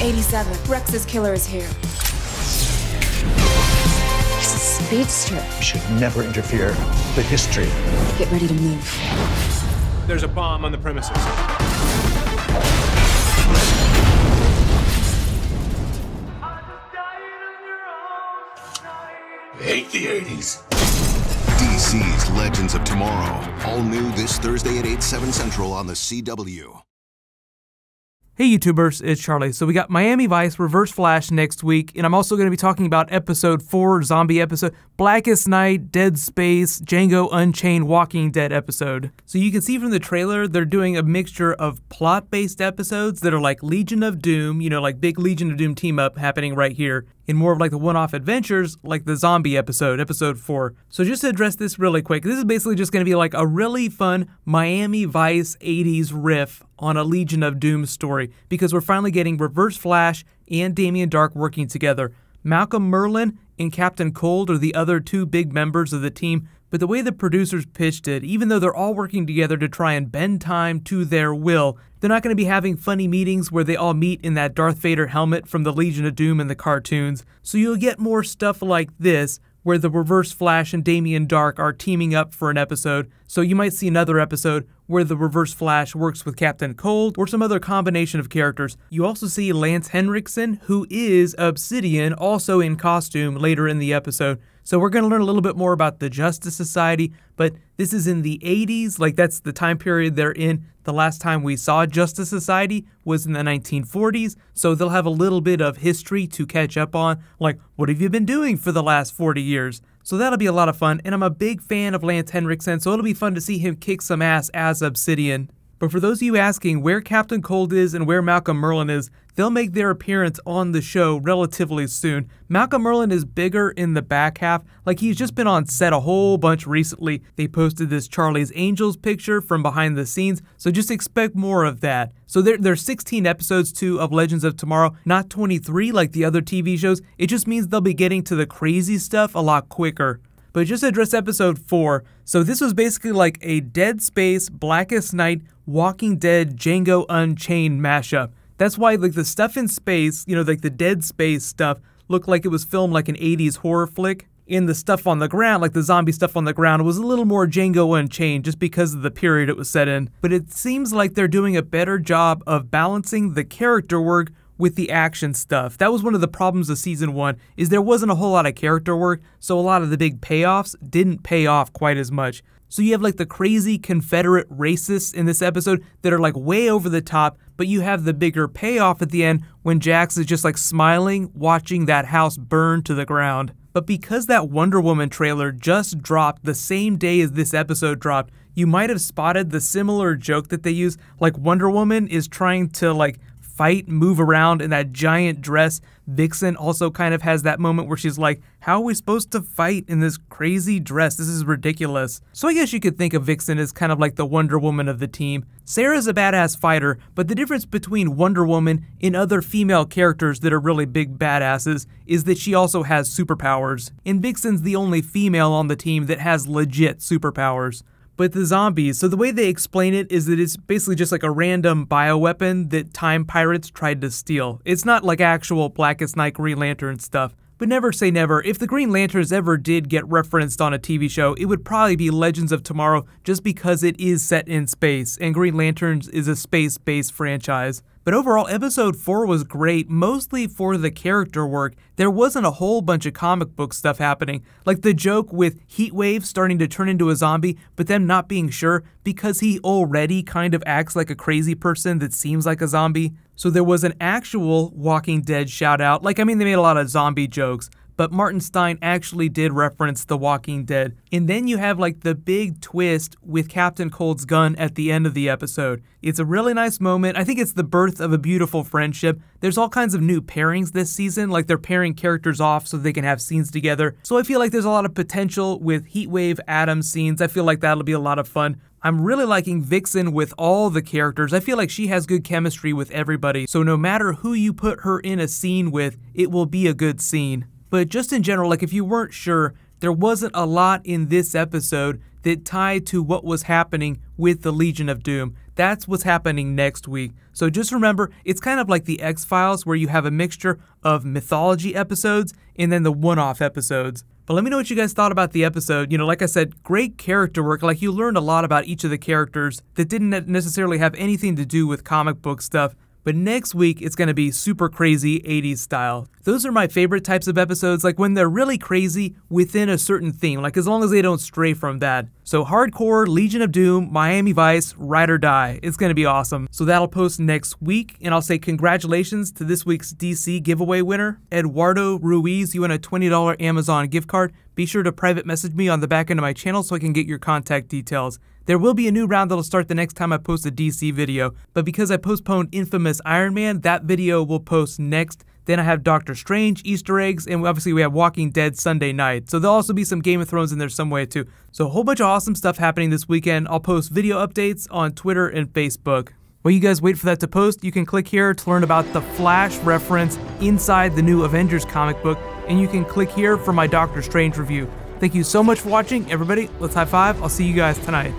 87. Rex's killer is here. He's a speedster. You should never interfere with history. Get ready to move. There's a bomb on the premises. I hate the 80s. DC's Legends of Tomorrow. All new this Thursday at 8, 7 Central on the CW. Hey YouTubers, it's Charlie. So we got Miami Vice, Reverse Flash next week, and I'm also going to be talking about episode 4, zombie episode, Blackest Night, Dead Space, Django Unchained, Walking Dead episode. So you can see from the trailer, they're doing a mixture of plot-based episodes that are like Legion of Doom, you know, like big Legion of Doom team-up happening right here, and more of like the one-off adventures, like the zombie episode, episode 4. So just to address this really quick, this is basically just going to be like a really fun Miami Vice 80s riff on a Legion of Doom story, because we're finally getting Reverse Flash and Damien Darhk working together. Malcolm Merlyn and Captain Cold are the other two big members of the team, but the way the producers pitched it, even though they're all working together to try and bend time to their will, they're not going to be having funny meetings where they all meet in that Darth Vader helmet from the Legion of Doom in the cartoons. So you'll get more stuff like this, where the Reverse Flash and Damien Darhk are teaming up for an episode. So you might see another episode where the Reverse Flash works with Captain Cold or some other combination of characters. You also see Lance Henriksen, who is Obsidian, also in costume later in the episode. So we're going to learn a little bit more about the Justice Society, but this is in the 80s, like that's the time period they're in. The last time we saw Justice Society was in the 1940s, so they'll have a little bit of history to catch up on, like what have you been doing for the last 40 years? So that'll be a lot of fun, and I'm a big fan of Lance Henriksen, so it'll be fun to see him kick some ass as Obsidian. But for those of you asking where Captain Cold is and where Malcolm Merlyn is, they'll make their appearance on the show relatively soon. Malcolm Merlyn is bigger in the back half, like he's just been on set a whole bunch recently. They posted this Charlie's Angels picture from behind the scenes, so just expect more of that. So there's 16 episodes too of Legends of Tomorrow, not 23 like the other TV shows. It just means they'll be getting to the crazy stuff a lot quicker. But just to address episode 4, so this was basically like a Dead Space, Blackest Night, Walking Dead, Django Unchained mashup. That's why like the stuff in space, you know, like the Dead Space stuff, looked like it was filmed like an 80s horror flick. And the stuff on the ground, like the zombie stuff on the ground, was a little more Django Unchained just because of the period it was set in. But it seems like they're doing a better job of balancing the character work with the action stuff. That was one of the problems of season 1, is there wasn't a whole lot of character work, so a lot of the big payoffs didn't pay off quite as much. So you have like the crazy Confederate racists in this episode that are like way over the top, but you have the bigger payoff at the end when Jax is just like smiling, watching that house burn to the ground. But because that Wonder Woman trailer just dropped the same day as this episode dropped, you might have spotted the similar joke that they use, like Wonder Woman is trying to like fight, move around in that giant dress. Vixen also kind of has that moment where she's like, how are we supposed to fight in this crazy dress? This is ridiculous. So I guess you could think of Vixen as kind of like the Wonder Woman of the team. Sarah's a badass fighter, but the difference between Wonder Woman and other female characters that are really big badasses is that she also has superpowers. And Vixen's the only female on the team that has legit superpowers. But the zombies, so the way they explain it is that it's basically just like a random bioweapon that time pirates tried to steal. It's not like actual Blackest Night Green Lantern stuff. But never say never, if the Green Lanterns ever did get referenced on a TV show, it would probably be Legends of Tomorrow just because it is set in space, and Green Lanterns is a space-based franchise. But overall, episode 4 was great, mostly for the character work. There wasn't a whole bunch of comic book stuff happening, like the joke with Heatwave starting to turn into a zombie, but them not being sure because he already kind of acts like a crazy person that seems like a zombie. So there was an actual Walking Dead shout out, like I mean they made a lot of zombie jokes, but Martin Stein actually did reference The Walking Dead. And then you have like the big twist with Captain Cold's gun at the end of the episode. It's a really nice moment. I think it's the birth of a beautiful friendship. There's all kinds of new pairings this season, like they're pairing characters off so they can have scenes together. So I feel like there's a lot of potential with Heatwave Atom scenes. I feel like that'll be a lot of fun. I'm really liking Vixen with all the characters. I feel like she has good chemistry with everybody, so no matter who you put her in a scene with, it will be a good scene. But just in general, like if you weren't sure, there wasn't a lot in this episode that tied to what was happening with the Legion of Doom. That's what's happening next week. So just remember, it's kind of like the X-Files where you have a mixture of mythology episodes and then the one-off episodes. But let me know what you guys thought about the episode. You know, like I said, great character work. Like, you learned a lot about each of the characters that didn't necessarily have anything to do with comic book stuff. But next week, it's going to be super crazy 80s style. Those are my favorite types of episodes, like when they're really crazy within a certain theme, like as long as they don't stray from that. So hardcore, Legion of Doom, Miami Vice, Ride or Die. It's going to be awesome. So that'll post next week, and I'll say congratulations to this week's DC giveaway winner, Eduardo Ruiz. You won a $20 Amazon gift card. Be sure to private message me on the back end of my channel so I can get your contact details. There will be a new round that'll start the next time I post a DC video, but because I postponed Infamous Iron Man, that video will post next. Then I have Doctor Strange, Easter eggs, and obviously we have Walking Dead Sunday night. So there'll also be some Game of Thrones in there some way too. So a whole bunch of awesome stuff happening this weekend. I'll post video updates on Twitter and Facebook. While you guys wait for that to post, you can click here to learn about the Flash reference inside the new Avengers comic book, and you can click here for my Doctor Strange review. Thank you so much for watching, everybody. Let's high five. I'll see you guys tonight.